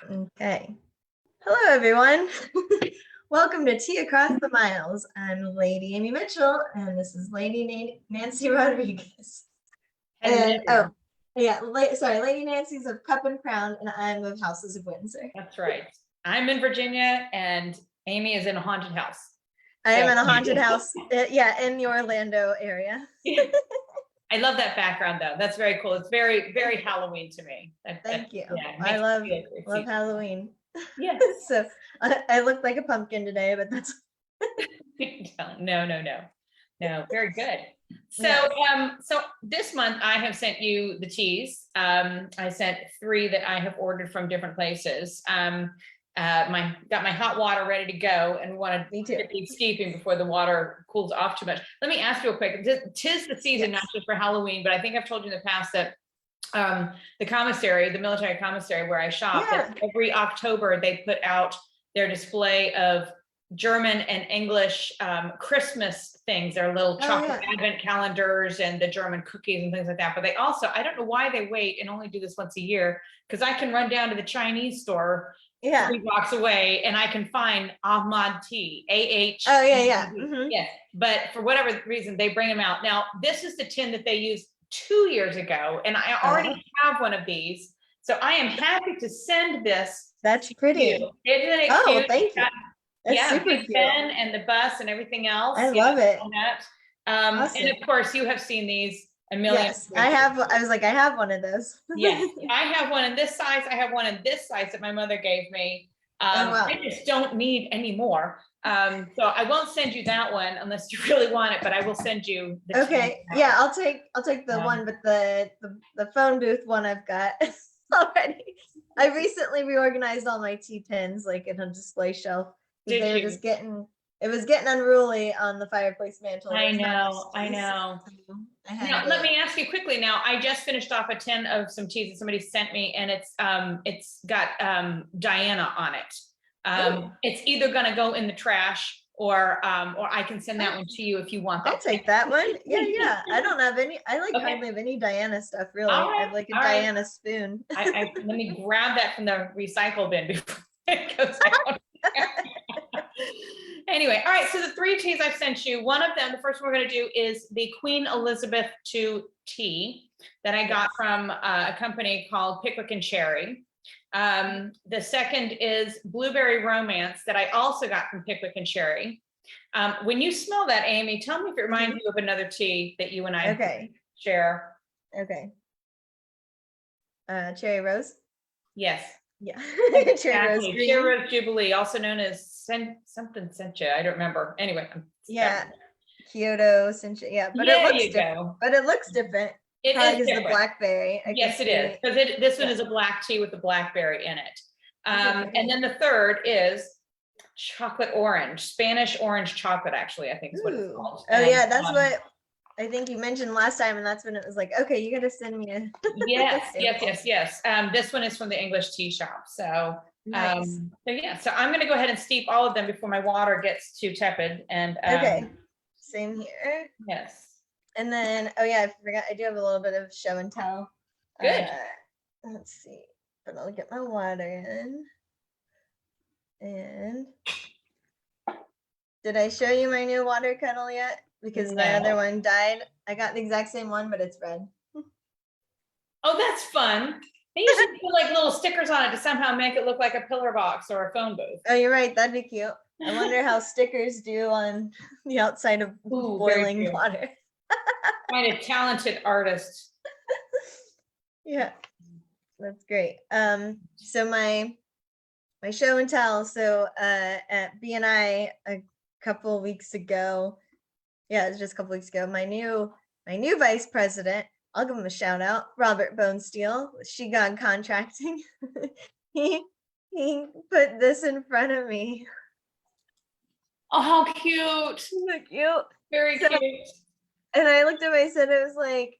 Okay. Hello, everyone. Welcome to Tea Across the Miles. I'm Lady Amy Mitchell, and this is Lady Nancy Rodriguez. And Hello. yeah, Lady Nancy's of Cup and Crown, and I'm of Houses of Windsor. That's right. I'm in Virginia, and Amy is in a haunted house. I am in a haunted house, in the Orlando area. I love that background, though. That's very cool. It's very, very Halloween to me. Thank you. Yeah, I love Halloween. Yes. So I look like a pumpkin today, but that's no. Very good. So, Yes. So this month I have sent you the teas. I sent 3 that I have ordered from different places. Got my hot water ready to go, and wanted to keep steeping before the water cools off too much. Let me ask you a quick. Tis the season, not just for Halloween, but I think I've told you in the past that the commissary, the military commissary where I shop, that every October they put out their display of German and English Christmas things. Their little chocolate advent calendars and the German cookies and things like that. But they also, I don't know why they wait and only do this once a year, because I can run down to the Chinese store 3 blocks away and I can find Ahmad tea, AH. Oh yeah. Mm-hmm. Yes, but for whatever reason they bring them out. Now this is the tin that they used 2 years ago, and I already have one of these, so I am happy to send this. That's pretty. Isn't it cute? Thank you. That's super cute. Ben and the bus and everything else. I love it. Awesome. And of course, you have seen these a million. Yes, I have. I was like, I have one of those. Yes, I have one in this size. I have one in this size that my mother gave me. I just don't need any more. So I won't send you that one unless you really want it, but I will send you the okay. Yeah, I'll take the one, but the phone booth one I've got already. I recently reorganized all my tea tins like in a display shelf. They were just getting unruly on the fireplace mantle. I know. Now, let me ask you quickly. Now, I just finished off a tin of some teas that somebody sent me, and it's got Diana on it. It's either going to go in the trash, or I can send that one to you if you want that. I'll take that one. Yeah. I don't have any. I hardly have any Diana stuff really. I have like a Diana spoon. Let me grab that from the recycle bin before it goes out. Anyway, all right, so the 3 teas I've sent you, one of them, the first one we're going to do is the Queen Elizabeth II tea that I got from a company called Pickwick and Cherry. The second is Blueberry Romance that I also got from Pickwick and Cherry. When you smell that, Amy, tell me if it reminds you of another tea that you and I share. Okay. Cherry Rose? Yes. Yeah. Cherry Rose Jubilee, also known as something Sencha. I don't remember. Anyway. Kyoto Sencha. Yeah, but it looks different. But it looks different. It is different. The blackberry. Yes, it is, because this one is a black tea with the blackberry in it. And then the third is chocolate orange, Spanish orange chocolate. Actually, I think is what it's called. Oh yeah, that's what I think you mentioned last time, and that's when it was like, okay, you got to send me a. Yes. This one is from the English tea shop. So, nice. So I'm going to go ahead and steep all of them before my water gets too tepid. And okay, same here. Yes. And then, I forgot, I do have a little bit of show and tell. Good. Let's see, but I'll get my water in. And did I show you my new water kettle yet? Because my other one died. I got the exact same one, but it's red. Oh, that's fun. They usually put like little stickers on it to somehow make it look like a pillar box or a phone booth. Oh, you're right. That'd be cute. I wonder how stickers do on the outside of boiling water. Find a talented artist. Yeah, that's great. So my show and tell. So at BNI a couple weeks ago. Yeah, it was just a couple weeks ago. My new vice president, I'll give him a shout out, Robert Bonesteel with She God Contracting. he put this in front of me. Oh, how cute! So cute. Very cute. And I looked at my son. I was like,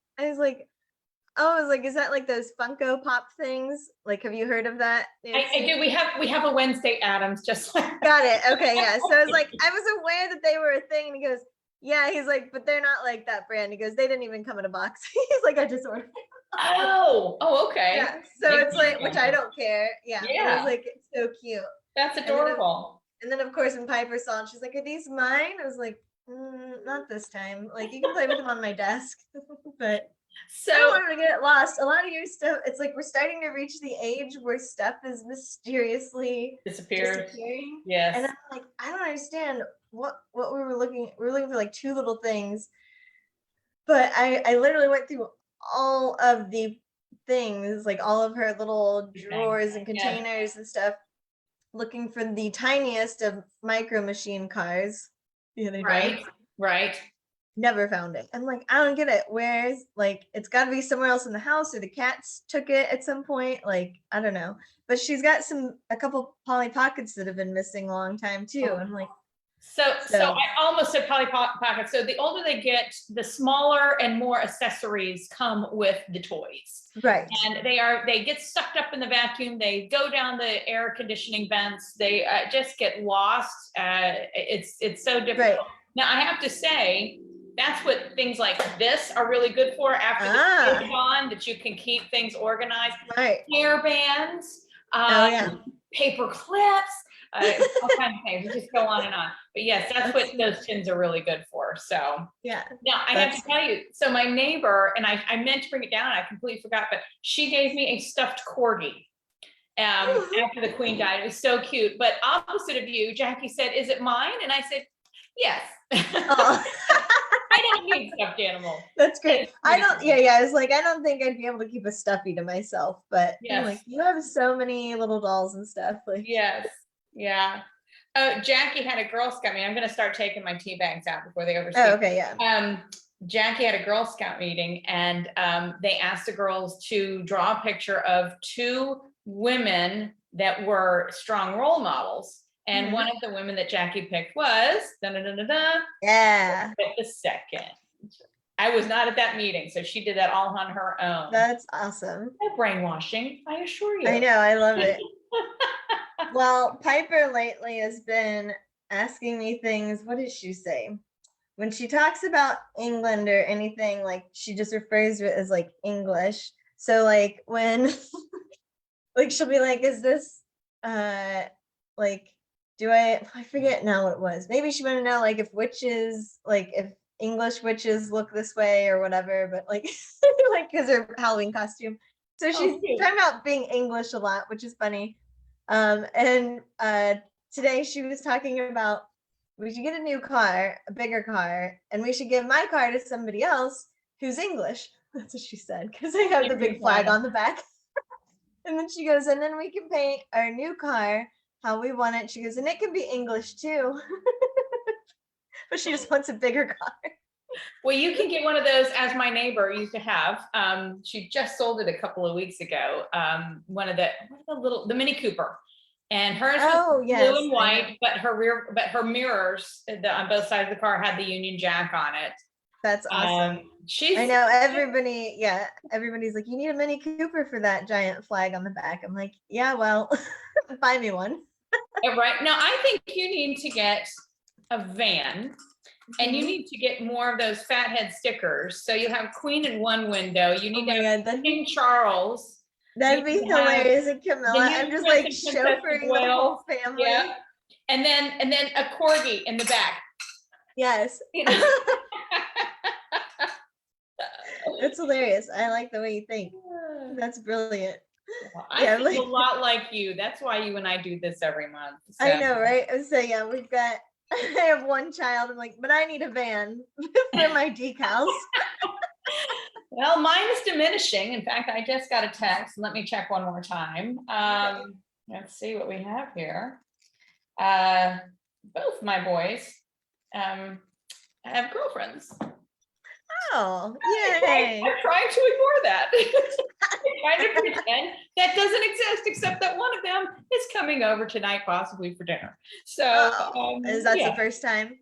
is that like those Funko Pop things? Like, have you heard of that? I do. We have a Wednesday Addams, just like. Got it. Okay, yeah. So I was like, I was aware that they were a thing, and he goes, yeah. He's like, but they're not like that brand. He goes, they didn't even come in a box. He's like, I just ordered. Oh, okay. Yeah, so Makes it's like, sense. which I don't care. Yeah, but it Yeah. was like, it's so cute. That's then adorable. And then of course when Piper saw it, she's like, "Are these mine?" I was like, "Not this time. Like you can play with them on my desk." But I don't So want her to get lost. A lot of your stuff, it's like we're starting to reach the age where stuff is mysteriously disappears. disappearing. Yes. And I'm like, I don't understand what we were looking for like two little things. But I literally went through all of the things, like all of her little drawers and Yeah. containers and stuff, looking for the tiniest of micro machine cars the other day. Right. Never found it. I'm like, I don't get it. Where's like, it's got to be somewhere else in the house, or the cats took it at some point. Like, I don't know. But she's got a couple Polly Pockets that have been missing a long time too. I'm like, So I almost said Polly Pocket. So the older they get, the smaller and more accessories come with the toys. right. And they get sucked up in the vacuum. They go down the air conditioning vents. They just get lost. It's so difficult. Right. Now I have to say, that's what things like this are really good for after the kids on, that you can keep things organized. Right. Hair bands, paper clips, all kinds of things. We just go on and on. But yes, that's what those tins are really good for. So yeah. Now I have to tell you, so my neighbor, and I meant to bring it down, I completely forgot, but she gave me a stuffed corgi after the queen died. It was so cute. But opposite of you, Jackie said, "Is it mine?" And I said, "Yes." Oh. I don't need stuffed animals. That's great. I don't, I was like, I don't think I'd be able to keep a stuffy to myself, but I'm like, you have so many little dolls and stuff. Like, yes. Yeah. Oh, Jackie had a Girl Scout meeting. I'm going to start taking my tea bags out before they oversleep. Oh, okay, yeah. Jackie had a Girl Scout meeting, and they asked the girls to draw a picture of two women that were strong role models. And one of the women that Jackie picked was yeah, the second. I was not at that meeting, so she did that all on her own. That's awesome. No brainwashing, I assure you. I know, I love it. Well, Piper lately has been asking me things. What did she say? When she talks about England or anything, like she just refers to it as like English. So like when like she'll be like, is this like I forget now what it was. Maybe she wanted to know like if witches, like if English witches look this way or whatever, but like like because her Halloween costume. So she's talking about being English a lot, which is funny. And today she was talking about we should get a new car, a bigger car, and we should give my car to somebody else who's English. That's what she said, because I have the big flag on the back. And then she goes, and then we can paint our new car how we want it. She goes, and it can be English too. But she just wants a bigger car. Well, you can get one of those, as my neighbor used to have. She just sold it a couple of weeks ago. One of the Mini Cooper, and hers was blue and white, but her mirrors on both sides of the car had the Union Jack on it. That's awesome. I know everybody's like, you need a Mini Cooper for that giant flag on the back. I'm like, yeah, well, buy me one. Right now, I think you need to get a van. And you need to get more of those fathead stickers. So you have Queen in one window. You need to have King Charles. That'd be hilarious. And Camilla, I'm just like chauffeuring the whole family. Yeah. And then a corgi in the back. Yes. That's hilarious. I like the way you think. That's brilliant. I think a lot like you. That's why you and I do this every month. So. I know, right? So yeah, I have one child. I'm like, but I need a van for my decals. Well, mine is diminishing. In fact, I just got a text. Let me check one more time. Let's see what we have here. Both my boys have girlfriends. Oh, yay. I'm trying to ignore that. I'm trying to pretend that doesn't exist, except that one of them is coming over tonight, possibly for dinner. So is that the first time?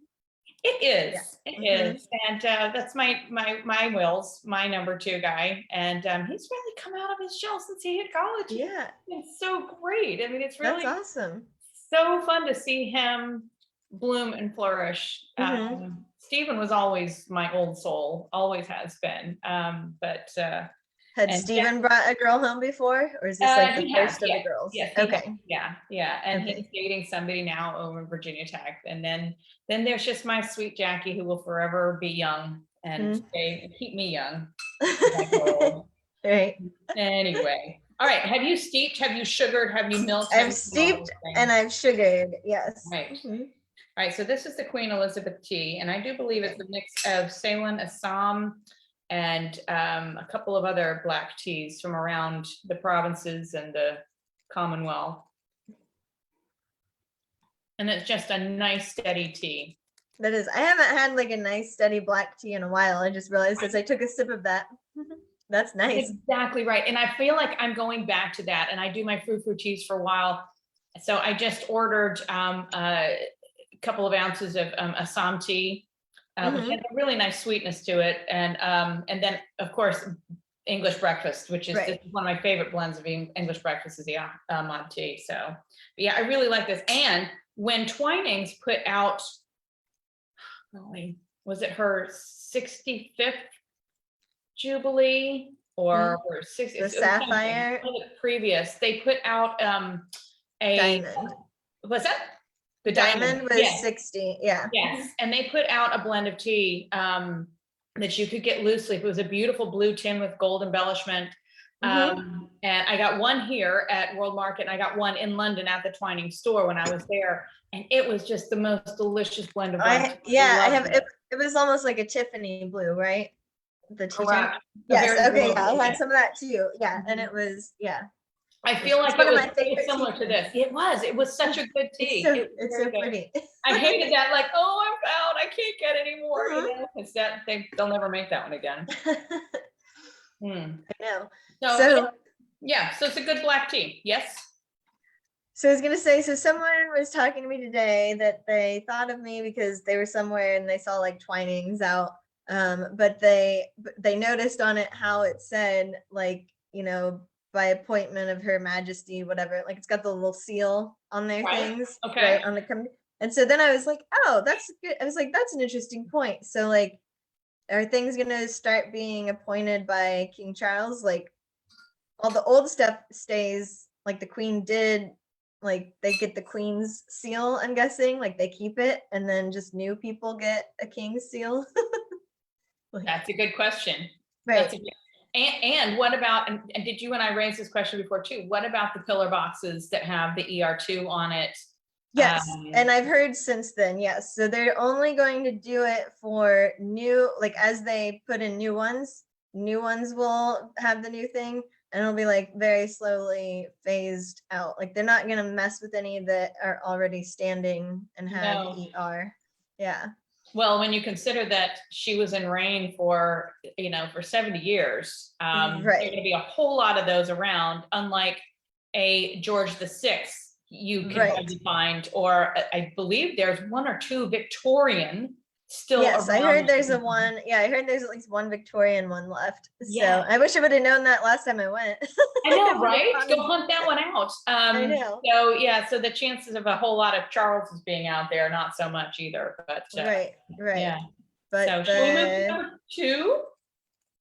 It is. Yeah. It is. And that's my Will's, my number 2 guy. And he's really come out of his shell since he hit college. Yeah. It's so great. I mean, it's really that's awesome. So fun to see him bloom and flourish. Stephen was always my old soul, always has been. But Had And Steven brought a girl home before, or is this like the he has, first of the girls? yes, he has. Okay. Yeah, and Okay. he's dating somebody now over in Virginia Tech, and then there's just my sweet Jackie, who will forever be young and keep me young. Right. Anyway, all right. Have you steeped? Have you sugared? Have you milked? I've steeped and I've sugared. Yes. Right. All right, so this is the Queen Elizabeth tea, and I do believe it's a mix of Ceylon, Assam, and a couple of other black teas from around the provinces and the Commonwealth. And it's just a nice steady tea. That is, I haven't had like a nice steady black tea in a while. I just realized as I took a sip of that. That's nice. That's exactly right. And I feel like I'm going back to that, and I do my frou-frou teas for a while. So I just ordered a couple of ounces of Assam tea, which has a really nice sweetness to it. And then of course, English breakfast, which is this is one of my favorite blends of English breakfast, is the Ahmad tea. So yeah, I really like this. And when Twinings put out, was it her 65th Jubilee or her 60th? The Sapphire. The previous, they put out a Diamond. What's that? The Diamond was 60. Yeah. Yes, and they put out a blend of tea that you could get loose leaf. It was a beautiful blue tin with gold embellishment. And I got one here at World Market, and I got one in London at the Twinings store when I was there, and it was just the most delicious blend of I have it. It was almost like a Tiffany blue, right? The tea. Yes. Okay. Yeah, I had some of that too. Yeah, and it was I feel like it was similar to this. It was such a good tea. It's so pretty. I hated that, like, oh, I'm out, I can't get any more, you know, because they'll never make that one again. I know. So it's a good black tea. Yes. So I was gonna say, so someone was talking to me today that they thought of me because they were somewhere and they saw like Twinings out, but they noticed on it how it said, like, you know, by appointment of Her Majesty, whatever, like it's got the little seal on their things, right on the company. And so then I was like, oh, that's good. I was like, that's an interesting point. So like, are things gonna start being appointed by King Charles? Like all the old stuff stays, like the Queen did, like they get the Queen's seal, I'm guessing, like they keep it, and then just new people get a King's seal. That's a good question. Right. And what about, and did you and I raise this question before too, what about the pillar boxes that have the ER2 on it? Yes, and I've heard since then, yes. So they're only going to do it for new, like as they put in new ones will have the new thing, and it'll be like very slowly phased out. Like they're not gonna mess with any that are already standing and have ER. Yeah. Well, when you consider that she was in reign for 70 years, there are going to be a whole lot of those around, unlike a George VI you can find, or I believe there's one or two Victorian still. Yes, I heard there's a one. Yeah, I heard there's at least one Victorian one left. So I wish I would have known that last time I went. I know, right? Go hunt that one out. I know. So the chances of a whole lot of Charleses being out there, not so much either. But right. Yeah. But so should we move to number 2?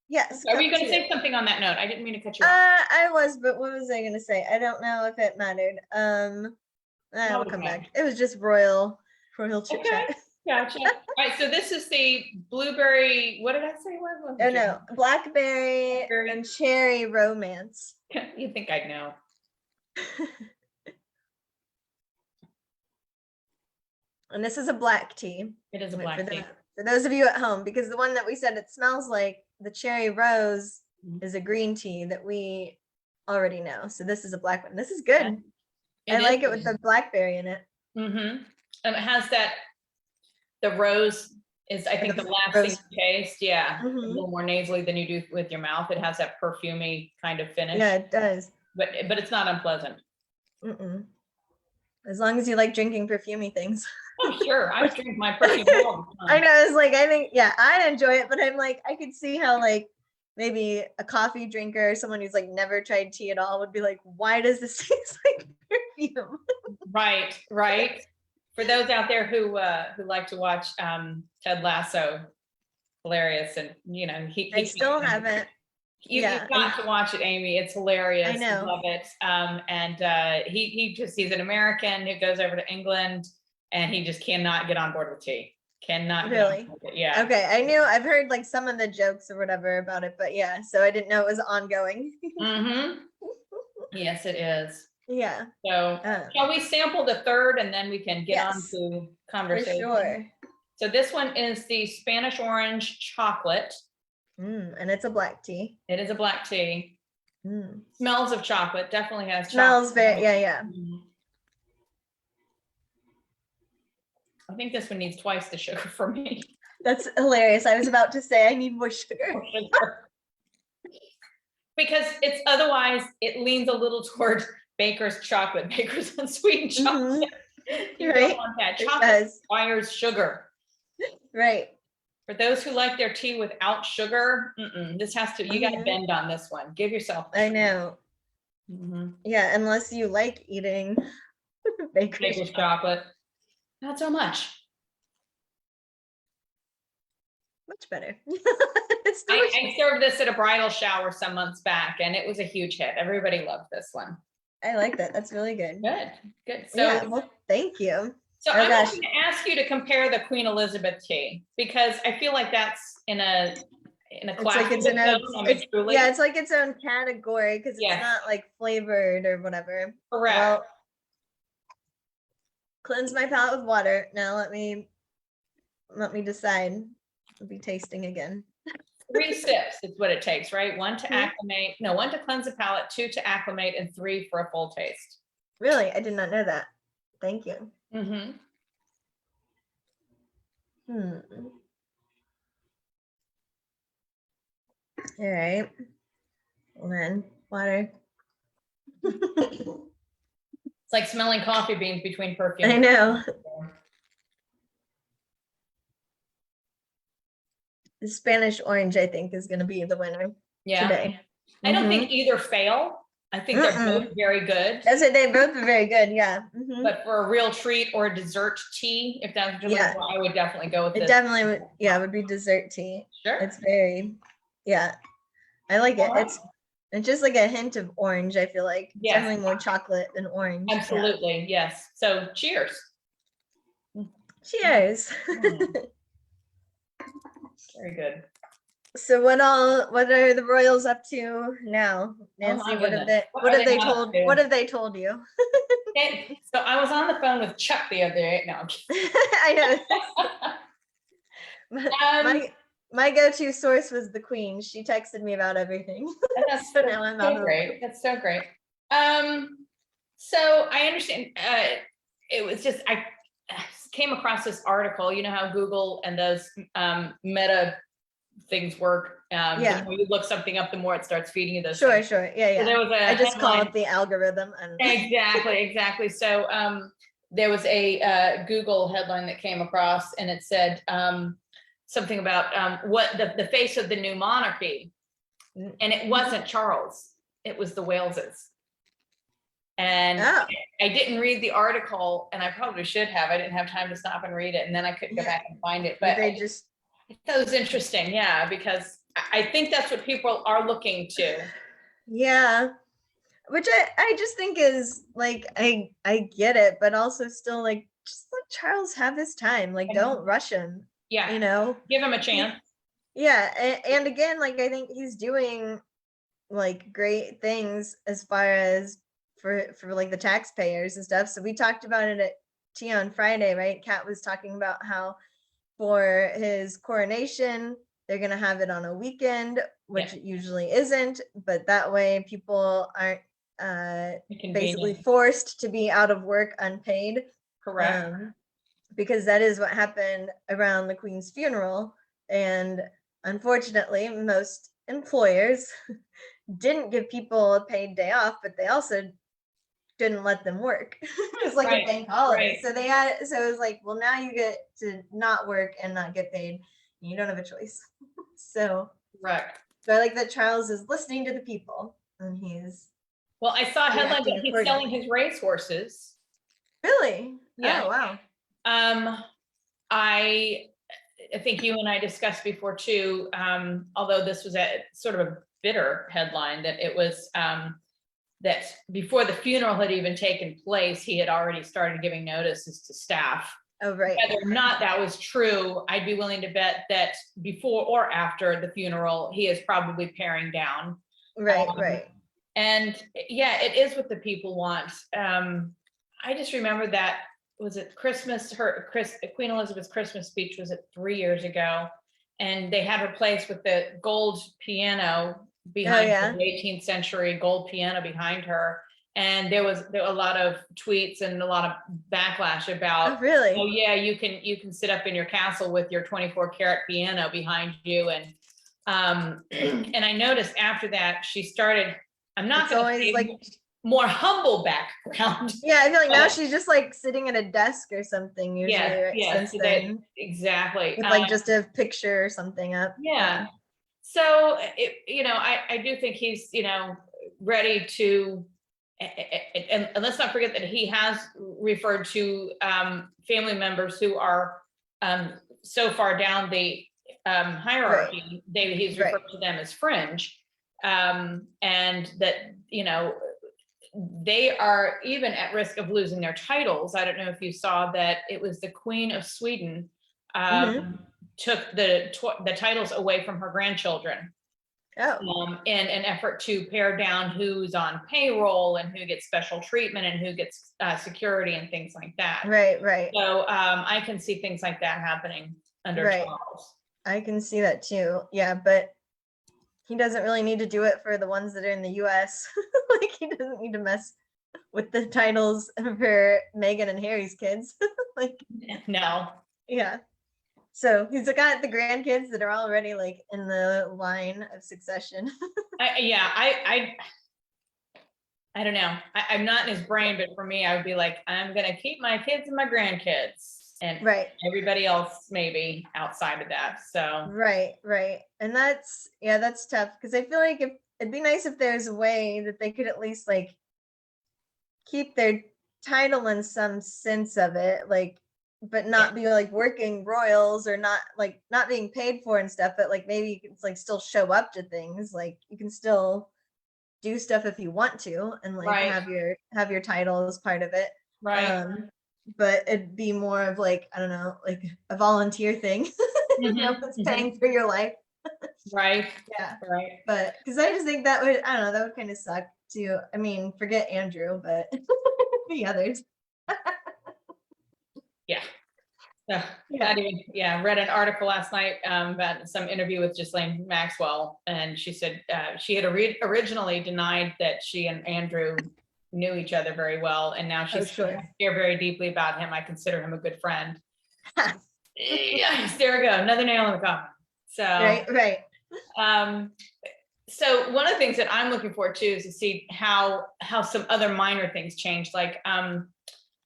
Yes. Are you going to say something on that note? I didn't mean to cut you off. I was, but what was I going to say? I don't know if it mattered. I will come back. It was just royal chit chat. Gotcha. All right, so this is the blueberry, what did I say? Oh no, blackberry and cherry romance. You think I'd know. And this is a black tea. It is a black tea. For those of you at home, because the one that we said it smells like the cherry rose is a green tea that we already know. So this is a black one. This is good. I like it with the blackberry in it. And it has that, the rose is, I think, the last thing you taste. Yeah. A little more nasally than you do with your mouth. It has that perfumey kind of finish. Yeah, it does. But it's not unpleasant. As long as you like drinking perfumey things. Oh, sure. I drink my perfume all the time. I know. It's like, I think, I enjoy it, but I'm like, I could see how like maybe a coffee drinker or someone who's like never tried tea at all would be like, why does this taste like perfume? Right. For those out there who like to watch Ted Lasso, hilarious, and I still haven't. Yeah, You've got to watch it, Amy. It's hilarious. I know. Love it. He's an American who goes over to England, and he just cannot get on board with tea. Cannot get on Really? board with it. Yeah. Okay, I've heard like some of the jokes or whatever about it, but yeah, so I didn't know it was ongoing. Mm-hmm. Yes, it is. Yeah, So shall we sample the third, and then we can get on yes, to for conversation? sure. So this one is the Spanish orange chocolate. And it's a black tea. It is a black tea. Smells of chocolate. Definitely has Smells chocolate. very, yeah. I think this one needs twice the sugar for me. That's hilarious. I was about to say I need more sugar. Because it's otherwise it leans a little toward Baker's chocolate, Baker's unsweetened chocolate. You Right. don't want that. It Chocolate does. requires sugar. Right. For those who like their tea without sugar, this has to, you got to bend on this one. Give yourself. I know. Yeah, unless you like eating Baker's chocolate. Not so much. Much better. I served this at a bridal shower some months back, and it was a huge hit. Everybody loved this one. I like that. That's really good. Good. So, yeah, well, thank you. So I'm going to ask you to compare the Queen Elizabeth tea, because I feel like that's in a class. Like it's yeah, it's like its own category because it's not like flavored or whatever. Correct. Well, cleanse my palate with water. Now let me decide. I'll be tasting again. 3 sips is what it takes, right? 1 to acclimate, 1 to cleanse the palate, 2 to acclimate, and 3 for a full taste. Really? I did not know that. Thank you. All right. And then water. It's like smelling coffee beans between perfume. I know. The Spanish orange, I think, is going to be the winner today. I don't think either fail. I think they're both very good. That's it. They both are very good. Yeah. But for a real treat or a dessert tea, if that's really I would definitely go with it. This. Definitely would. Yeah, it would be dessert tea. Sure. It's very, I like it. It's just like a hint of orange. I feel like definitely more chocolate than orange. Absolutely. Yes. So cheers. Cheers. Very good. So what are the Royals up to now, Nancy? What have they told you? Okay. So I was on the phone with Chuck the other day. No, I know. My go-to source was the Queen. She texted me about everything. That's so now I'm so great. That's so great. So I understand. It was just I came across this article. You know how Google and those meta things work. The more you look something up, the more it starts feeding you those. Sure. Yeah. So there was I just call it the algorithm. Exactly. So there was a Google headline that came across, and it said something about what the face of the new monarchy, and it wasn't Charles, it was the Waleses. And I didn't read the article, and I probably should have. I didn't have time to stop and read it, and then I couldn't go back and find it. But I thought it was interesting, because I think that's what people are looking to. Yeah, which I just think is like I get it, but also still like just let Charles have his time. Like don't rush him. Yeah, give him a chance. And again, like I think he's doing like great things as far as for like the taxpayers and stuff. So we talked about it at Tea on Friday, right? Kat was talking about how for his coronation, they're going to have it on a weekend, which it usually isn't, but that way people aren't basically forced to be out of work unpaid. Correct. Because that is what happened around the Queen's funeral. And unfortunately, most employers didn't give people a paid day off, but they also didn't let them work. It's like a bank holiday. So it was like, well, now you get to not work and not get paid. You don't have a choice. So I like that Charles is listening to the people, and he's I saw a headline that he's selling his race horses. Really? Yeah. Oh, wow. I think you and I discussed before too, although this was a sort of a bitter headline that it was that before the funeral had even taken place, he had already started giving notices to staff. Oh, right. Whether or not that was true, I'd be willing to bet that before or after the funeral, he is probably paring down. Right, right. And yeah, it is what the people want. I just remember that, was it Christmas, Queen Elizabeth's Christmas speech, was it 3 years ago? And they had her place with the gold piano behind her, the 18th century gold piano behind her. And there were a lot of tweets and a lot of backlash about, really? oh yeah, you can sit up in your castle with your 24 karat piano behind you. And and I noticed after that she started, I'm not going to say like more humble background. Yeah, I feel like now she's just like sitting at a desk or something usually. Yeah, right? yeah, Since then, exactly. with like just a picture or something up. Yeah. So I do think he's ready to, and let's not forget that he has referred to family members who are so far down the hierarchy. He's referred to them as fringe, and that they are even at risk of losing their titles. I don't know if you saw that it was the Queen of Sweden took the titles away from her grandchildren. In an effort to pare down who's on payroll and who gets special treatment and who gets security and things like that. Right. So I can see things like that happening under Charles. I can see that too. Yeah, but he doesn't really need to do it for the ones that are in the US. Like he doesn't need to mess with the titles for Meghan and Harry's kids. Like no. Yeah. So he's got the grandkids that are already like in the line of succession. I don't know. I'm not in his brain, but for me, I would be like, I'm gonna keep my kids and my grandkids, and everybody else maybe outside of that. So right, and that's tough because I feel like it'd be nice if there's a way that they could at least like keep their title in some sense of it, like. But not be like working royals or not being paid for and stuff, but like maybe you can like still show up to things, like you can still do stuff if you want to and like have your title as part of it. But it'd be more of like, I don't know, like a volunteer thing. It's paying for your life. Right. But because I just think that would kind of suck too. I mean, forget Andrew, but the others. Read an article last night about some interview with Ghislaine Maxwell, and she said she had originally denied that she and Andrew knew each other very well, and now she's care very deeply about him. I consider him a good friend. Yes, there we go, another nail in the coffin. So right. So one of the things that I'm looking forward to is to see how some other minor things change. Like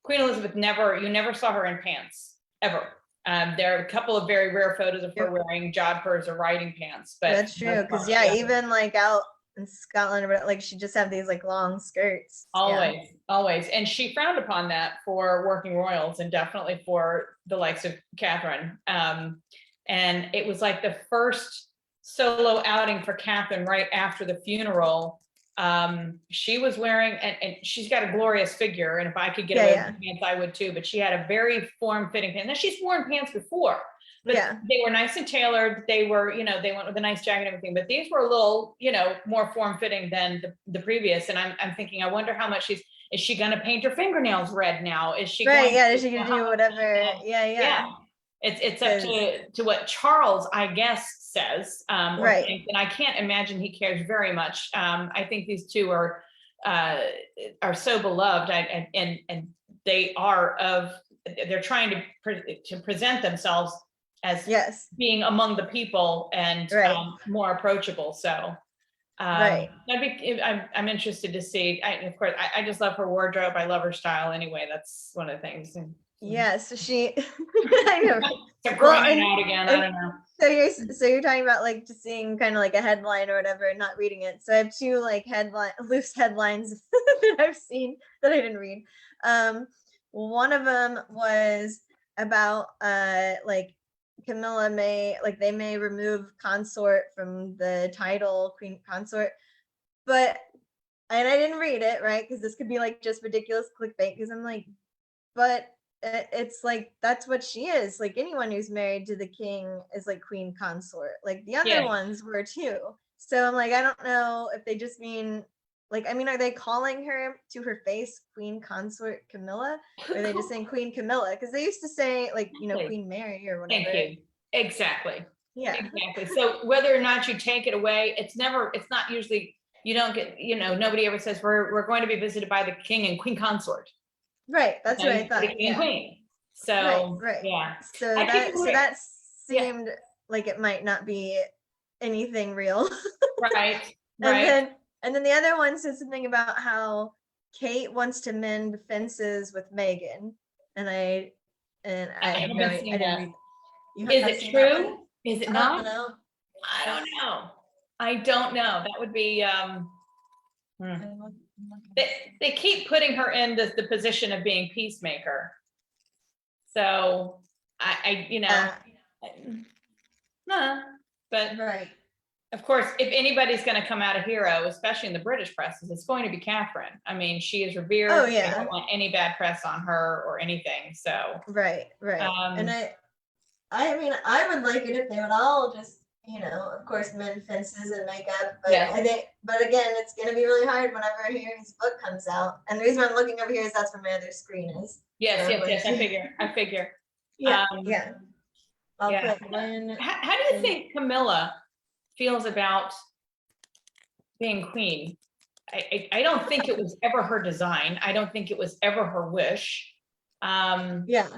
Queen Elizabeth you never saw her in pants ever. There are a couple of very rare photos of her wearing jodhpurs or riding pants, but that's true because even like out in Scotland, like she just have these like long skirts. Always, and she frowned upon that for working royals and definitely for the likes of Catherine. And it was like the first solo outing for Catherine right after the funeral. She was wearing, and she's got a glorious figure, and if I could get away with pants, I would too, but she had a very form-fitting pants. Now she's worn pants before, but they were nice and tailored. They were, they went with a nice jacket and everything, but these were a little, more form-fitting than the previous. And I'm thinking, I wonder how much is she going to paint her fingernails red now? Is she is she going to do whatever? It's up to what Charles, I guess, says, thinks, and I can't imagine he cares very much. I think these two are so beloved, and they're trying to present themselves as being among the people and more approachable. So I'm interested to see. Of course, I just love her wardrobe. I love her style anyway. That's one of the things. So she I know. Out again. I don't know. So you're talking about like just seeing kind of like a headline or whatever and not reading it. So I have two like loose headlines that I've seen that I didn't read. One of them was about like Camilla they may remove consort from the title, queen consort, but, and I didn't read it, right? Because this could be like just ridiculous clickbait, because I'm like, but it's like, that's what she is. Like anyone who's married to the king is like queen consort. Like the other Yeah. ones were too. So I'm like, I don't know if they just mean, like, I mean, are they calling her to her face queen consort Camilla? Or are they just saying queen Camilla? Because they used to say like, Queen Mary or whatever. Thank you. Exactly. Yeah. Exactly. So whether or not you take it away, it's not usually, you don't get, nobody ever says we're going to be visited by the king and queen consort. Right. That's what I The thought. king and Yeah. queen. So Right. yeah. So I think that Yeah. seemed like it might not be anything real. Right. And Right. then the other one said something about how Kate wants to mend fences with Meghan, and I have no, haven't I seen didn't that. read. You Is have it seen that one? true? Is it I not? don't know. I don't know. I don't know. That would be they keep putting her in the position of being peacemaker. So nah, but Right. of course, if anybody's going to come out a hero, especially in the British press, it's going to be Catherine. I mean, she is revered. Oh They yeah. don't want any bad press on her or anything. So Right. And I mean, I would like it if they would all just, of course, mend fences and make up. But Yeah. but again, it's going to be really hard whenever Harry's book comes out. And the reason I'm looking over here is that's where my other screen is. Yes, So yes. I figure. Yeah. I'll Yeah. put when. How do you think Camilla feels about being queen? I don't think it was ever her design. I don't think it was ever her wish. Yeah.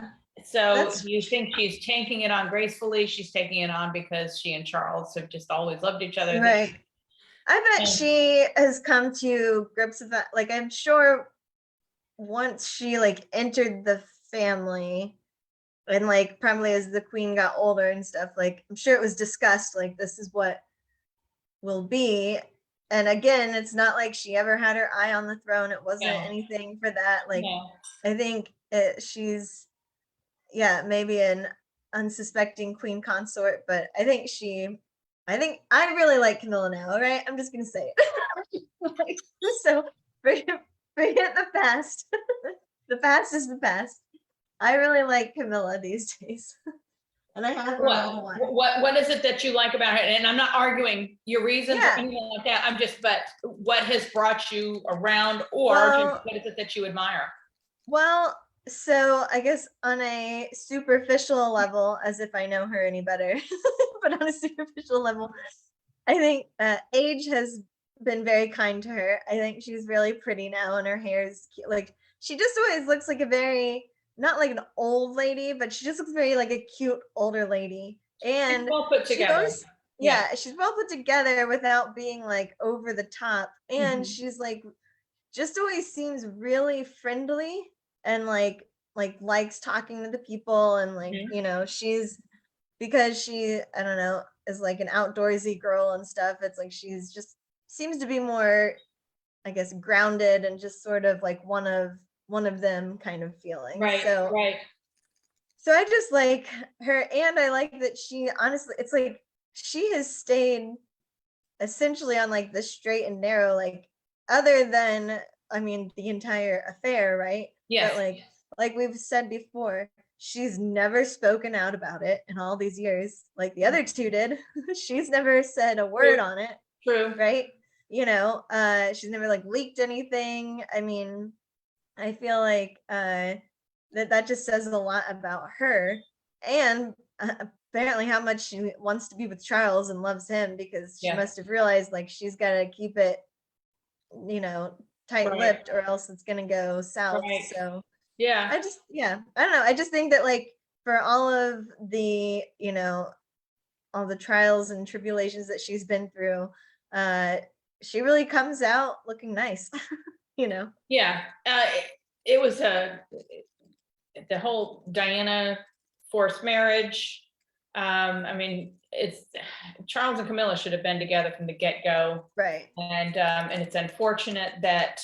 So do you think she's taking it on gracefully? She's taking it on because she and Charles have just always loved each other. Right. I bet she has come to grips with that. Like, I'm sure once she entered the family, and probably as the queen got older and stuff, I'm sure it was discussed, this is what will be. And again, it's not like she ever had her eye on the throne. It wasn't anything for that. I think she's, maybe an unsuspecting queen consort, but I think I really like Camilla now. All right, I'm just gonna say it. So forget the past. The past is the past. I really like Camilla these days. And I have what is it that you like about her? And I'm not arguing your reasons or anything like that. I'm just, but what has brought you around, or what is it that you admire? Well, so I guess on a superficial level, as if I know her any better, but on a superficial level, I think age has been very kind to her. I think she's really pretty now, and her hair is cute. She just always looks like a very, not like an old lady, but she just looks very like a cute older lady. And well put together. She's well put together without being over the top. And she's just always seems really friendly and likes talking to the people, and she's, because she, I don't know, is an outdoorsy girl and stuff. It's she's just seems to be more, I guess, grounded and just sort of one of them kind of feeling. Right. So I just like her, and I like that she honestly, it's she has stayed essentially on the straight and narrow, other than, I mean, the entire affair, right? Yes. But like we've said before, she's never spoken out about it in all these years, like the other two did. She's never said a word on it. True. Right? She's never leaked anything. I mean, I feel like that just says a lot about her, and apparently how much she wants to be with Charles and loves him, because she must have realized she's got to keep it, tight-lipped, or else it's gonna go south. So I don't know. I just think that for all of the all the trials and tribulations that she's been through, she really comes out looking nice. It was the whole Diana forced marriage. I mean, it's Charles and Camilla should have been together from the get-go. Right. And it's unfortunate that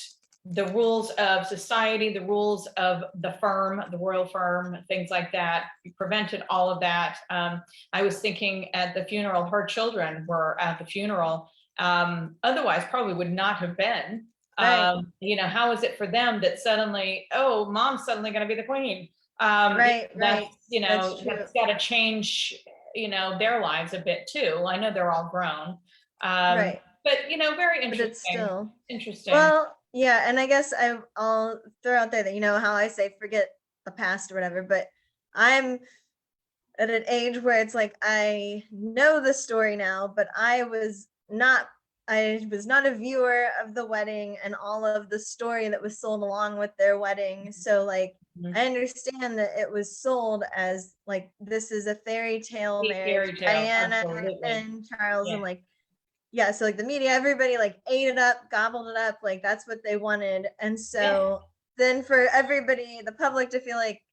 the rules of society, the rules of the firm, the royal firm, things like that. We prevented all of that. I was thinking at the funeral, her children were at the funeral. Otherwise probably would not have been. Right. You know, how is it for them that suddenly, oh, mom's suddenly going to be the queen? Right, That's, right. you know, That's true. that's got to change, you know, their lives a bit too. I know they're all grown. Right. But, you know, very But it's interesting. still, Interesting. well, yeah, and I guess I'll throw out there that, you know how I say forget the past or whatever, but I'm at an age where it's like I know the story now, but I was not a viewer of the wedding and all of the story that was sold along with their wedding. So like Mhm. I understand that it was sold as like this is a fairy tale Sweet marriage, fairy tale, Diana absolutely. and Charles, Yeah. and like yeah, so like the media, everybody like ate it up, gobbled it up, like that's what they wanted. And so then for everybody, the public to feel like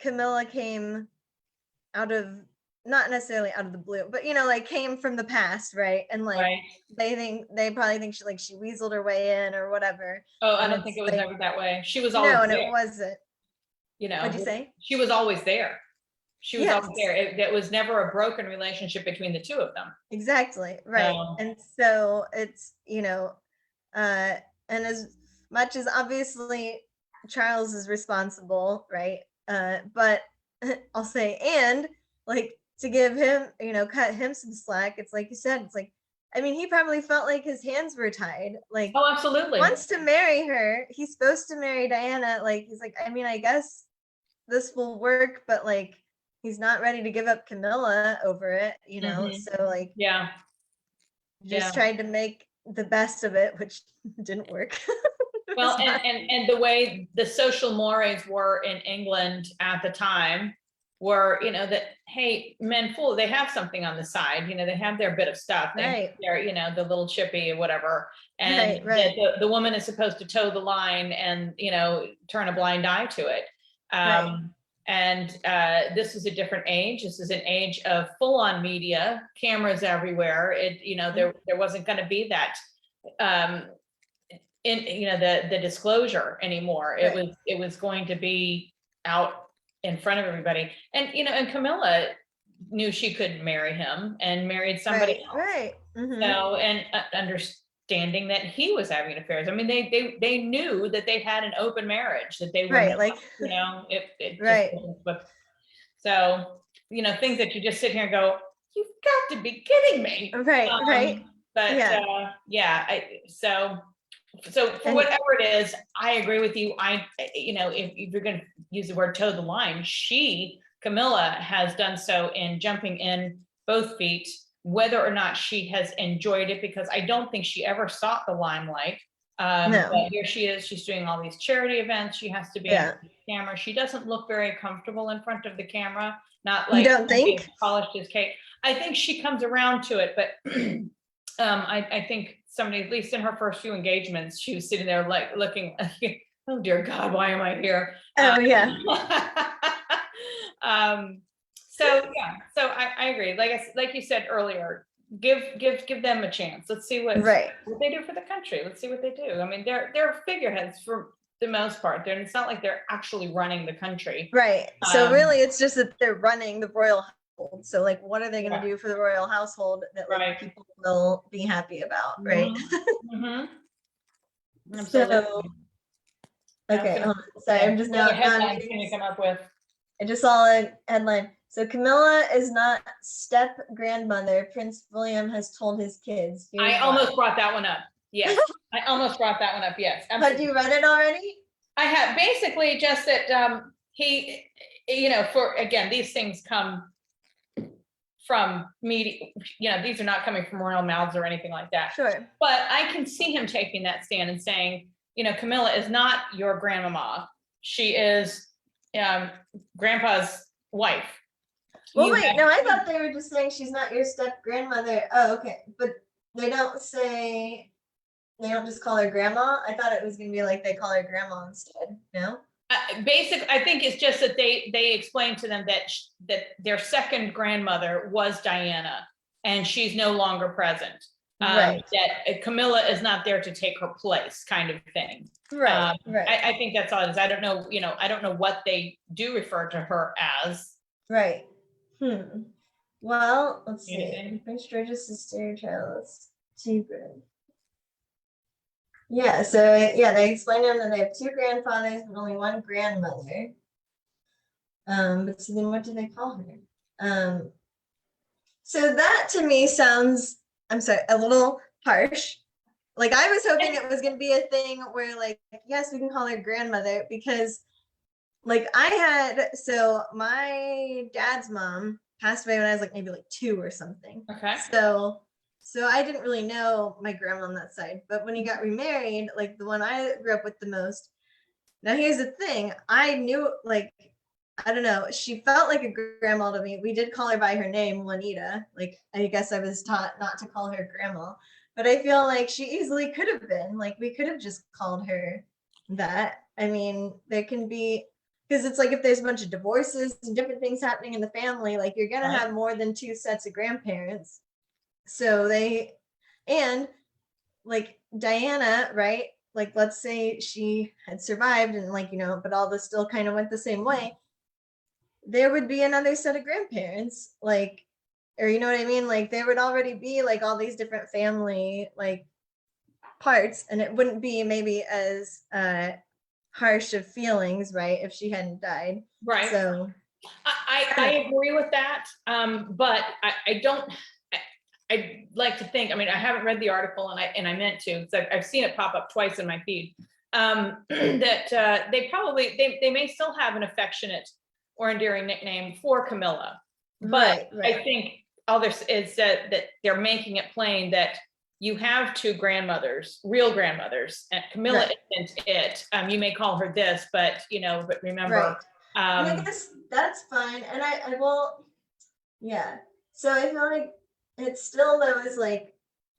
Camilla came out of, not necessarily out of the blue, but you know, like came from the past, right? And like Right. they probably think she weaseled her way in or whatever. Oh, I And don't think it's it was like, ever that way. She was no, always and it there, wasn't. you What'd know, you say? she was always there. She was Yes, always there. It was never a broken relationship between the two of them. exactly. Right. So, And so it's, you know, and as much as obviously Charles is responsible, right? But I'll say, and like to give him, you know, cut him some slack. It's like you said, it's like, I mean, he probably felt like his hands were tied. Like, oh, absolutely. wants to marry her. He's supposed to marry Diana. Like, he's like, I mean, I guess this will work, but like, he's not ready to give up Camilla over it, you know? Mhm. So like, Yeah. just Yeah. tried to make the best of it, which didn't work. Well, and the way the social mores were in England at the time were, you know, that, hey, men fool, they have something on the side, you know, they have their bit of stuff. They have Right. their, you know, the little chippy or whatever. And Right, right. the woman is supposed to toe the line and, you know, turn a blind eye to it. Right. And this is a different age. This is an age of full-on media, cameras everywhere. It, you know, there wasn't going to be that in, you know, the disclosure anymore. Right. It was going to be out in front of everybody. And, you know, and Camilla knew she could marry him and married somebody Right. else. Right. Mhm. So, and understanding that he was having affairs. I mean, they knew that they had an open marriage, that they were Right. not, Like, you know, it right. just wasn't. But so, you know, things that you just sit here and go, you've got to be kidding me. Right. Right. But Yeah. yeah, so for And whatever it is, I agree with you. You know, if you're going to use the word toe the line, Camilla has done so in jumping in both feet, whether or not she has enjoyed it, because I don't think she ever sought the limelight. No. But here she is, she's doing all these charity events. She has to be Yeah. on the camera. She doesn't look very comfortable in front of the camera. Not You like don't think? polished as cake. I think she comes around to it, but I think somebody, at least in her first few engagements, she was sitting there like looking, oh dear God, why am I here? Oh yeah. So yeah, so I agree. Like you said earlier, give them a chance. Let's see what they do for the country. Let's see what they do. I mean, they're figureheads for the most part. It's not like they're actually running the country. Right. So really, it's just that they're running the royal household. So like, what are they going to do for the royal household that like people will be happy about, right? So, okay. Sorry, I'm just now. Headlines can you come up with? I just saw a headline. So Camilla is not step grandmother. Prince William has told his kids. I almost brought that one up. Yes, I almost brought that one up. Yes. Have you read it already? I have, basically just that he, you know, for again, these things come from media, you know, these are not coming from royal mouths or anything like that. Sure. But I can see him taking that stand and saying, you know, Camilla is not your grandmama. She is grandpa's wife. Well, wait, no, I thought they were just saying she's not your step grandmother. Oh, okay. But they don't just call her grandma. I thought it was going to be like they call her grandma instead. No? I think it's just that they explained to them that their second grandmother was Diana and she's no longer present. Right. That Camilla is not there to take her place, kind of thing. Right, right, I think that's all it is. I don't know, I don't know what they do refer to her as. right. Well, let's see. Anything? Prince George's sister, Charles, Tigran. Yeah, so yeah, they explained to him that they have two grandfathers but only one grandmother. But so then what do they call her? So that to me sounds, I'm sorry, a little harsh. Like I was hoping it was gonna be a thing where like, yes, we can call her grandmother because like so my dad's mom passed away when I was like maybe like 2 or something. Okay. So I didn't really know my grandma on that side, but when he got remarried, like the one I grew up with the most. Now here's the thing, I knew like I don't know, she felt like a grandma to me. We did call her by her name, Juanita. Like I guess I was taught not to call her grandma, but I feel like she easily could have been. Like we could have just called her that. I mean, there can be because it's like if there's a bunch of divorces and different things happening in the family, like you're gonna have more than 2 sets of grandparents. So and like Diana, right? Like let's say she had survived and like, but all this still kind of went the same way. There would be another set of grandparents, like, or you know what I mean? Like there would already be like all these different family like parts, and it wouldn't be maybe as harsh of feelings, right? If she hadn't died. Right. So I agree with that. But I don't, I'd like to think, I mean, I haven't read the article and I meant to, because I've seen it pop up twice in my feed. That they may still have an affectionate or endearing nickname for Camilla. But right. I think all this is that they're making it plain that you have 2 grandmothers, real grandmothers, and Camilla isn't it. You may call her this, but but remember. And I guess that's fine. And I will, yeah. So I feel like it still though is like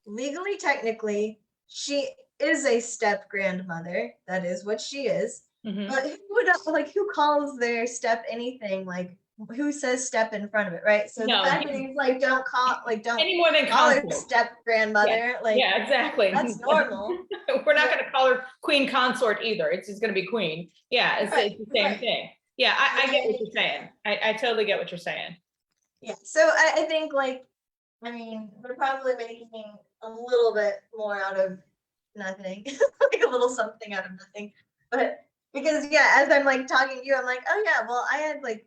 legally, technically, she is a step grandmother. That is what she is. But who would who calls their step anything? Like who says step in front of it, right? So the fact that he's like, don't any more than call her step grandmother, yeah, exactly. That's normal. We're not going to call her queen consort either. It's just going to be queen. Yeah, it's the same thing. Yeah, I get what you're saying. I totally get what you're saying. Yeah, so I think like, I mean, we're probably making a little bit more out of nothing, like a little something out of nothing. But because as I'm like talking to you, I'm like, oh yeah, well I had like,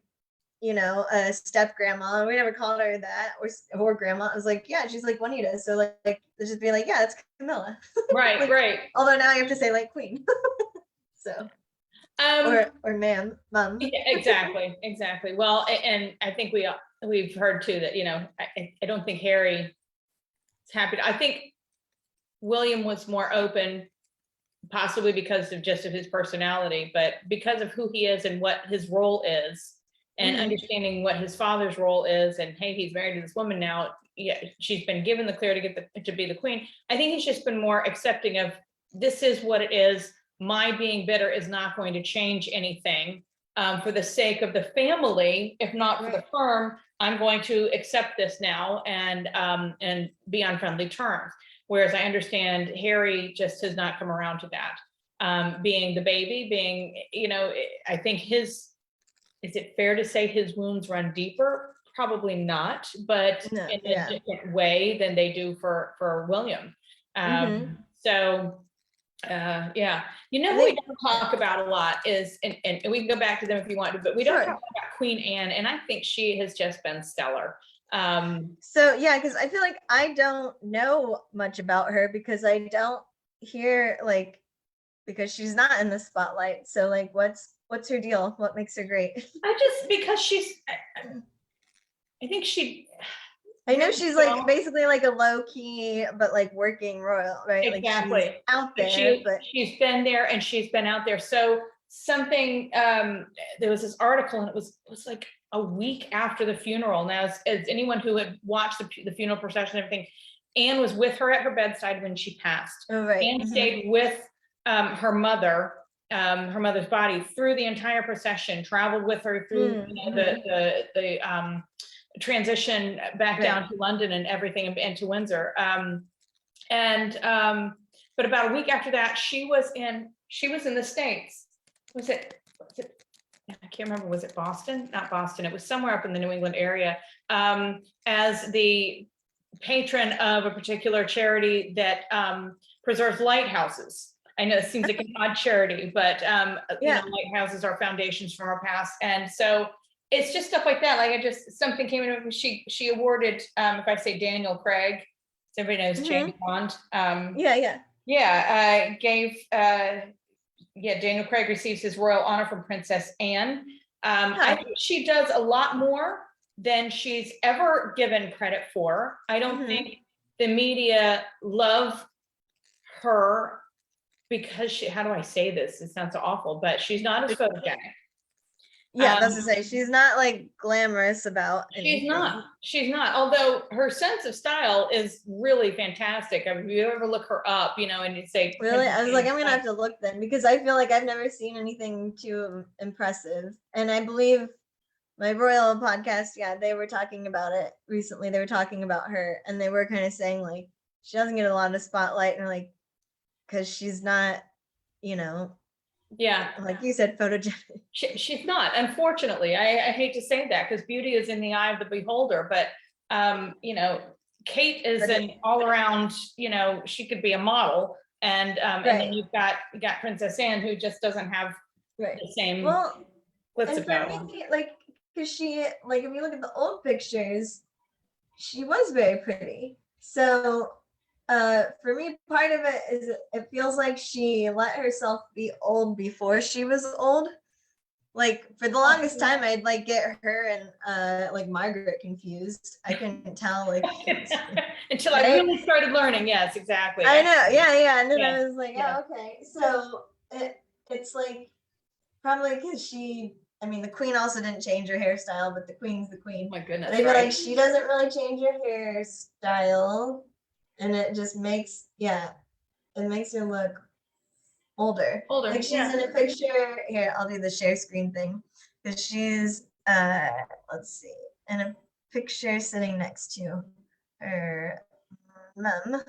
a step grandma, and we never called her that or grandma. I was like, yeah, she's like Juanita. So like just be like, yeah, it's Camilla. Right, like, right. Although now you have to say like queen. So. Or ma'am, mom. Yeah, exactly. Well, and I think we've heard too that I don't think Harry is happy. I think William was more open, possibly because of his personality, but because of who he is and what his role is, and understanding what his father's role is, and hey, he's married to this woman now. Yeah, she's been given the clear to be the queen. I think he's just been more accepting of this is what it is. My being bitter is not going to change anything for the sake of the family, if not for the firm. I'm going to accept this now and be on friendly terms. Whereas I understand Harry just has not come around to that. Being the baby, I think is it fair to say his wounds run deeper? Probably not, but in a different way than they do for William. So. Yeah, who we don't talk about a lot is, and we can go back to them if you want to, but we don't talk about Queen Anne, and I think she has just been stellar. So yeah, because I feel like I don't know much about her because I don't hear because she's not in the spotlight. So like, what's her deal? What makes her great? Because I think I know she's like basically like a low key, but like working royal, right? Exactly. Like she's out there, but she's been there and she's been out there. So something, there was this article and it was like a week after the funeral. Now, as anyone who had watched the funeral procession and everything, Anne was with her at her bedside when she passed. Anne stayed with her mother's body through the entire procession, traveled with her through the transition back down to London and everything and to Windsor. And, but about a week after that, she was in the States. Was it, I can't remember, was it Boston? Not Boston, it was somewhere up in the New England area, as the patron of a particular charity that preserves lighthouses. I know it seems like an odd charity, but you know, lighthouses are foundations from our past. And so it's just stuff like that. Like something came in, she awarded, if I say Daniel Craig, everybody knows James Bond. Gave, Daniel Craig receives his royal honor from Princess Anne. I think she does a lot more than she's ever given credit for. I don't think the media love her because how do I say this? It sounds awful, but she's not as photogenic. Yeah, that's to say, she's not like glamorous about anything. She's not, although her sense of style is really fantastic. I mean, if you ever look her up, you know, and you say, really, I was like, I'm gonna have to look then, because I feel like I've never seen anything too impressive. And I believe my royal podcast, they were talking about it recently. They were talking about her, and they were kind of saying like she doesn't get a lot of spotlight, and like because she's not, you know, like you said, photogenic. She's not, unfortunately. I hate to say that, because beauty is in the eye of the beholder, but you know, Kate is an all-around, you know, she could be a model, and then you've got Princess Anne, who just doesn't have the same glitz about me, like, because she, like, if you look at the old pictures, she was very pretty. So for me, part of it is it feels like she let herself be old before she was old. Like for the longest time, I'd like get her and like Margaret confused. I couldn't tell, like until I really started learning. Yes, exactly. I know. Yeah. And then I was like, oh, okay. So it's like probably because she. I mean, the Queen also didn't change her hairstyle, but the Queen's the Queen. Oh my goodness. But I feel like she doesn't really change her hairstyle, and it just makes it makes her look older. Like she's in a picture here. I'll do the share screen thing, because she's let's see, in a picture sitting next to her mom.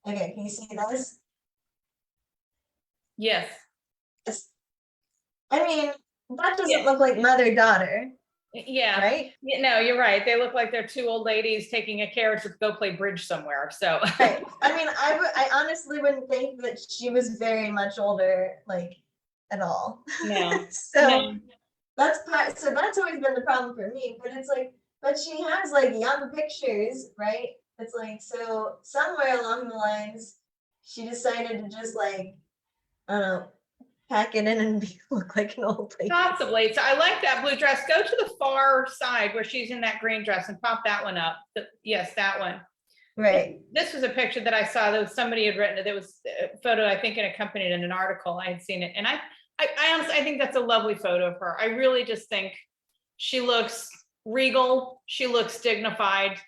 Okay, can you see this? Yes. I mean, that doesn't look like mother-daughter. Yeah. Right? No, you're right. They look like they're two old ladies taking a carriage to go play bridge somewhere. So right. I mean, I honestly wouldn't think that she was very much older, like, at all. No. That's always been the problem for me. But it's like, but she has like young pictures, right? It's like, so somewhere along the lines, she decided to just like, I don't know, pack it in and look like an old lady. Possibly. So I like that blue dress. Go to the far side where she's in that green dress and pop that one up. Yes, that one. Right. This was a picture that I saw that somebody had written. There was a photo, I think, it accompanied in an article. I had seen it. And I honestly, I think that's a lovely photo of her. I really just think she looks regal. She looks dignified.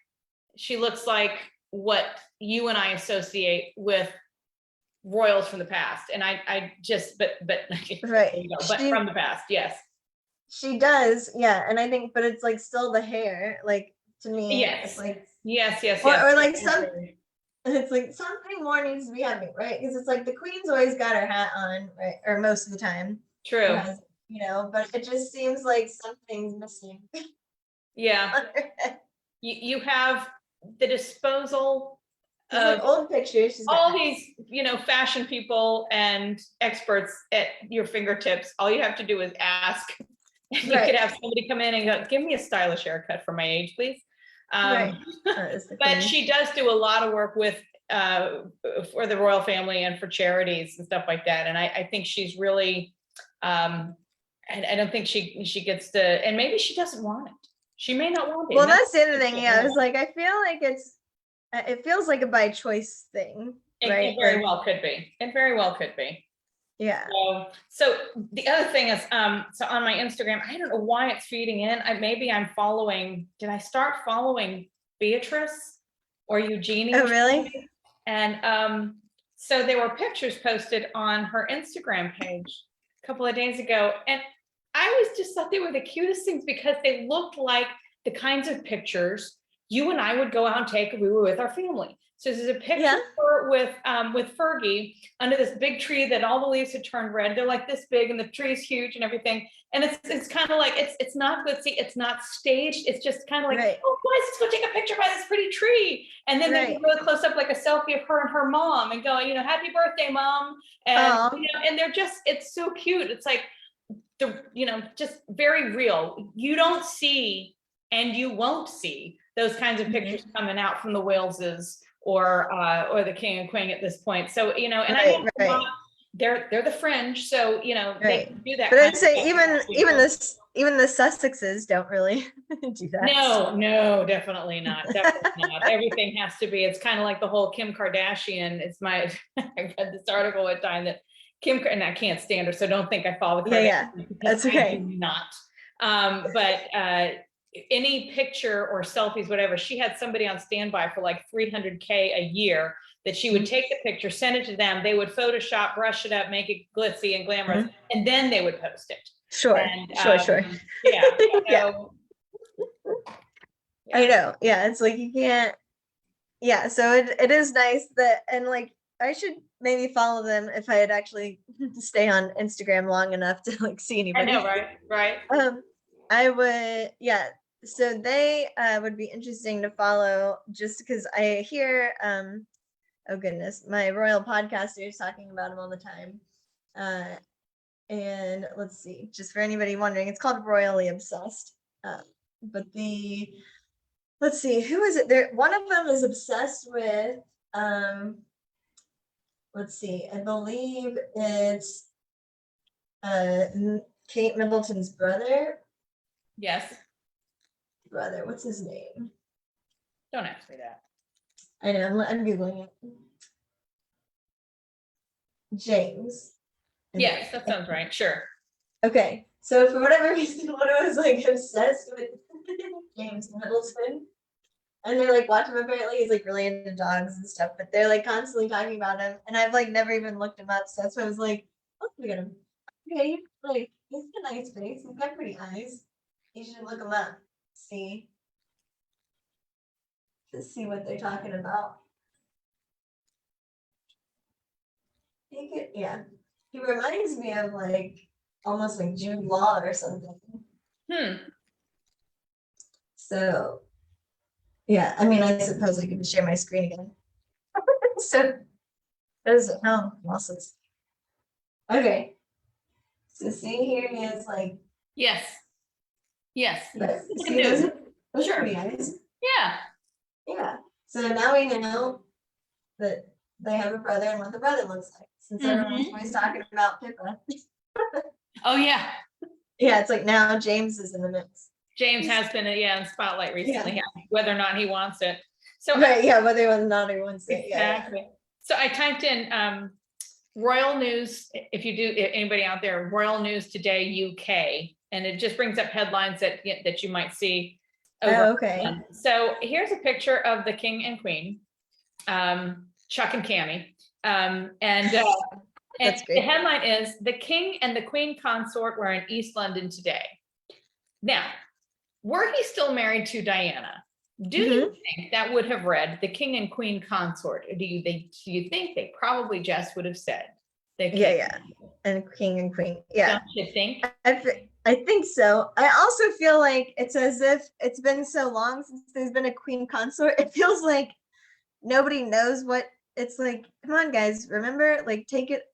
She looks like what you and I associate with royals from the past. And I just, but right. But from the past, yes. She does, yeah. And I think, but it's like still the hair, like to me, yes, like yes. Or like it's like something more needs to be happening, right? Because it's like the Queen's always got her hat on, right? Or most of the time. True. Has, you know, but it just seems like something's missing. Yeah. You have the disposal of like old pictures. All these, you know, fashion people and experts at your fingertips. All you have to do is ask. You could have somebody come in and go, give me a stylish haircut for my age, please. But she does do a lot of work with for the royal family and for charities and stuff like that. And I think she's really, I don't think she gets to, and maybe she doesn't want it. She may not want it. Well, that's the other thing. Yeah, I was like, I feel like it feels like a by choice thing. Right? It very well could be. It very well could be. Yeah. So the other thing is, so on my Instagram, I don't know why it's feeding in. Maybe I'm following. Did I start following Beatrice or Eugenie? Oh, really? And so there were pictures posted on her Instagram page a couple of days ago, and I was just thought they were the cutest things because they looked like the kinds of pictures you and I would go out and take, we were with our family. So there's a picture Yeah. of her with Fergie under this big tree that all the leaves had turned red. They're like this big and the tree's huge and everything. And it's kind of like, it's not glitzy, it's not staged. It's just kind of like, Right. oh guys, let's go take a picture by this pretty tree. And then they Right. would really close up like a selfie of her and her mom and going, happy birthday, mom. And, Aw. and they're just, it's so cute. It's like, just very real. You don't see, and you won't see those kinds of pictures coming out from the Waleses or the king and queen at this point. So, and I know Right. they're the fringe, so they can do that. But kind I'd of say stuff. even the Sussexes don't really do that. No, definitely not. Definitely not. Everything has to be. It's kind of like the whole Kim Kardashian. I read this article one time that Kim, and I can't stand her, so don't think I follow the Kardashians. Yeah, that's okay. I do not. But any picture or selfies, whatever, she had somebody on standby for like 300K a year that she would take the picture, send it to them. They would Photoshop, brush it up, make it glitzy and glamorous, and then they would post it. Sure. And, Sure. Yeah. Yeah. I know. Yeah. It's like, you can't. Yeah. So it is nice that, and like, I should maybe follow them if I had actually stay on Instagram long enough to like see anybody. I know, right. I would, yeah. So they would be interesting to follow just because I hear, oh goodness, my royal podcaster is talking about them all the time. And let's see, just for anybody wondering, it's called Royally Obsessed. But let's see, who is it? There, one of them is obsessed with, let's see, I believe it's Kate Middleton's brother. Yes. Brother, what's his name? Don't ask me that. I know, I'm Googling it. James. Yes, that sounds right. Sure. Okay, so for whatever reason, one of us like obsessed with James Middleton. And they're like, watch him. Apparently, he's like really into dogs and stuff, but they're like constantly talking about him. And I've like never even looked him up. So that's why I was like, oh, look at him. Okay, like, he's got a nice face. He's got pretty eyes. You should look him up. See. To see what they're talking about. Yeah. He reminds me of like almost like Jude Law or something. So yeah, I mean, I suppose I could share my screen again. So there's losses. Okay. So see here he is like. Yes. See, those are pretty eyes. Yeah. So now we know that they have a brother and what the brother looks like. Since everyone's always talking about Pippa. Oh yeah. Yeah, it's like now James is in the mix. James has been in spotlight recently, whether or not he wants it. So whether or not he wants it. Exactly. Yeah. So I typed in royal news. If anybody out there, royal news today UK, and it just brings up headlines that you might see. Okay. So here's a picture of the king and queen, Chuck and Cammie, and That's great. the headline is "The King and the Queen Consort were in East London today." Now, were he still married to Diana? Do you think that would have read "The King and Queen Consort"? Or do you think they probably just would have said the king? And king and queen. Yeah. Don't you think? I think so. I also feel like it's as if it's been so long since there's been a queen consort. It feels like nobody knows what it's like. Come on, guys, remember, like,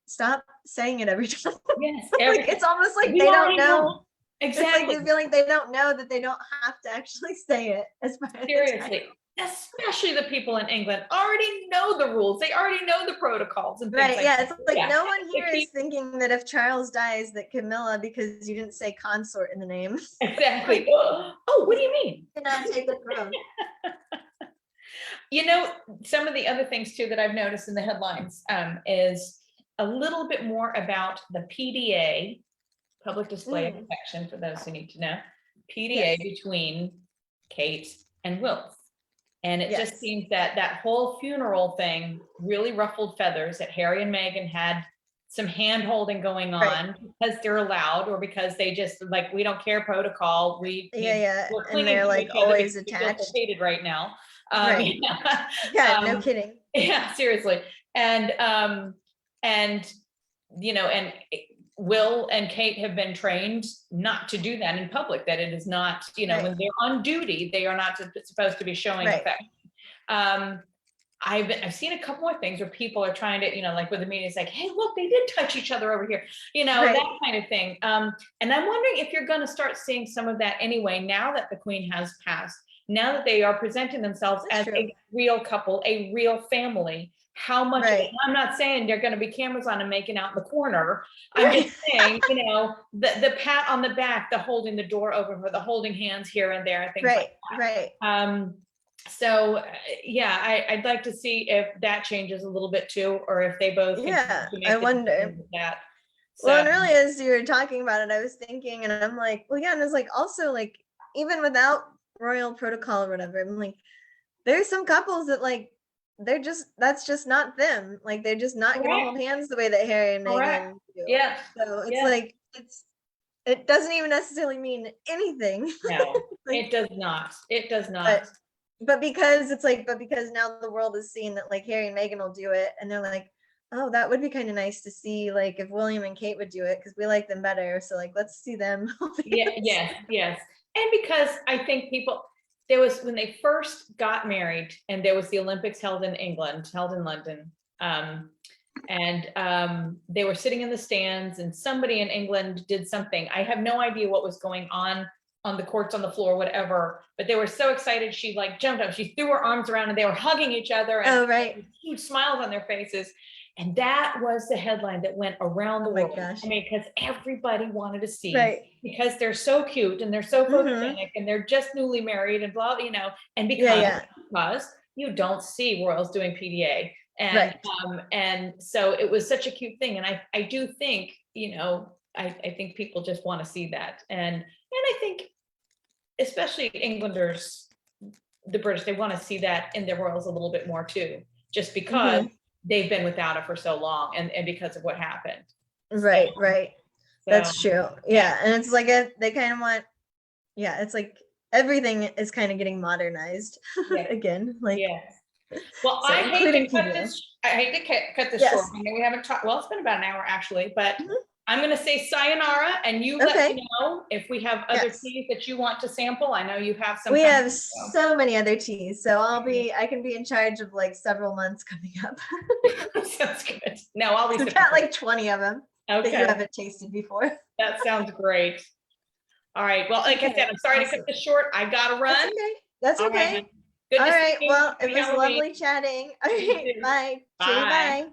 stop saying it every time. Yes. Like, it's almost like they don't know. Exactly. It's like they feel like they don't know that they don't have to actually say it as part of Seriously. Especially the people in England already know the rules. They already know the protocols and things right. It's like no one here is thinking that if Charles dies, that Camilla, because you didn't say consort in the name. Exactly. Oh, what do you mean? Cannot take the throne. Some of the other things too that I've noticed in the headlines is a little bit more about the PDA, public display of affection, for those who need to know, PDA between Kate and Wills. And it just seems that whole funeral thing really ruffled feathers, that Harry and Meghan had some hand holding going Right. on because they're allowed, or because they just like, we don't care protocol. We, Yeah. we're And clinging they're to like each other always because we feel so attached. hated right now. Right. Yeah. Yeah, no kidding. Yeah, seriously. And, you know, and Will and Kate have been trained not to do that in public, that it is not, you know, Right. when they're on duty, they are not supposed to be showing Right. affection. I've seen a couple more things where people are trying to, you know, like with the media, it's like, hey, look, they did touch each other over here, you know, Right. that kind of thing. And I'm wondering if you're going to start seeing some of that anyway, now that the Queen has passed, now that they are presenting themselves That's as true. a real couple, a real family. How much, Right. I'm not saying they're going to be cameras on them making out in the corner. I'm just saying, you know, the pat on the back, the holding the door open for the holding hands here and there, things Right. like that. Right. So yeah, I'd like to see if that changes a little bit too, or if they both continue Yeah, to make I the wonder. decisions with that. Well, and So, really, as you were talking about it, I was thinking, and I'm like, well, yeah, and it's like also like even without royal protocol or whatever, I'm like, there's some couples that like they're just that's just not them. Like they're just not gonna correct, hold hands the way that Harry and correct. Meghan do. Yeah, So it's yeah. like it doesn't even necessarily mean anything. No, Like, it does not. It does not. but because it's like, but because now the world is seeing that like Harry and Meghan will do it, and they're like, oh, that would be kind of nice to see, like if William and Kate would do it because we like them better. So like, let's see them. Yeah, yes, yes. And because I think people, there was, when they first got married and there was the Olympics held in England, held in London. They were sitting in the stands and somebody in England did something. I have no idea what was going on the courts, on the floor, whatever, but they were so excited. She like jumped up, she threw her arms around and they were hugging each other and Oh, right. huge smiles on their faces. And that was the headline that went around the Oh my world. gosh. I mean, because everybody wanted to see, Right. because they're so cute and they're so Mhm. photogenic and they're just newly married and blah, you know, and Yeah. because you don't see royals doing PDA. And Right. and so it was such a cute thing. And I do think, you know, I think people just want to see that. And I think especially Englanders, the British, they want to see that in their royals a little bit more too, just because they've been without it for so long and because of what happened. Right. So, Right. That's true. Yeah. And it's like they kind of want, yeah, it's like everything is kind of getting modernized again. Like, yes. Well, so I hate to cut PDA. this. I hate to cut this Yes. short. I mean, we haven't talked. Well, it's been about an hour actually, but Mhm. I'm going to say sayonara, and you let me know if we have other Yes. teas that you want to sample. I know you have some. We have coming, so many other teas, so I can be in charge of like several months coming up. Sounds good. No, I'll leave. We've got like 20 of them that you Okay, haven't tasted before. that sounds great. All right. Well, like I said, I'm sorry to cut this short. I gotta run. That's okay. That's All okay. right. Good All to see right. you. Well, it Happy was Halloween. lovely chatting. All right. Bye. Bye. Bye.